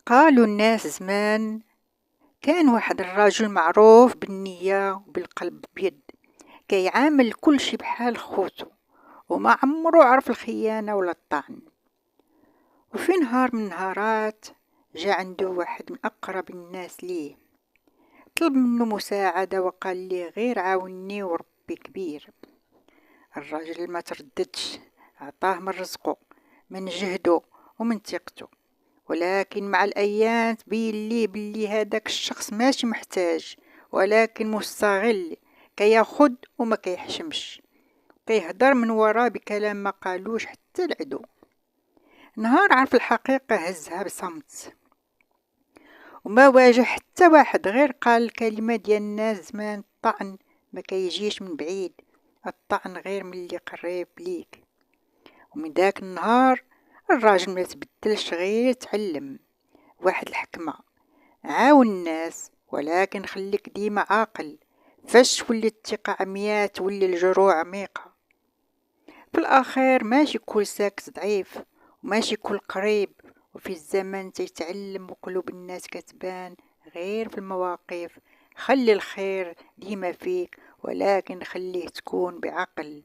قالوا الناس زمان كان واحد الرجل معروف بالنية وبالقلب بيد، كيعامل كل شي بحال خوتو، وما عمرو عرف الخيانة ولا الطعن. وفي نهار من النهارات جا عنده واحد من أقرب الناس ليه، طلب منه مساعدة وقال ليه غير عاوني وربي كبير. الراجل ما ترددش، عطاه من رزقه، من جهده ومن ثقته. ولكن مع الأيام تبين ليه بلي هداك الشخص ماشي محتاج، ولكن مستغل، كياخد وما كيحشمش، كيهدر من وراه بكلام ما قالوش حتى العدو. نهار عرف الحقيقة هزها بصمت، وما واجه حتى واحد، غير قال الكلمة ديال الناس زمان: الطعن ما كيجيش من بعيد، الطعن غير من اللي قريب ليك. ومن داك النهار الراجل ما تبدلش، غير تعلم واحد الحكمة: عاون الناس ولكن خليك ديما عاقل، فاش تولي الثقة عمياء تولي الجروح عميقة. في الأخير ماشي كل ساكت ضعيف، وماشي كل قريب، وفي الزمن تيتعلم وقلوب الناس كتبان غير في المواقف. خلي الخير ديما فيك، ولكن خليه تكون بعقل.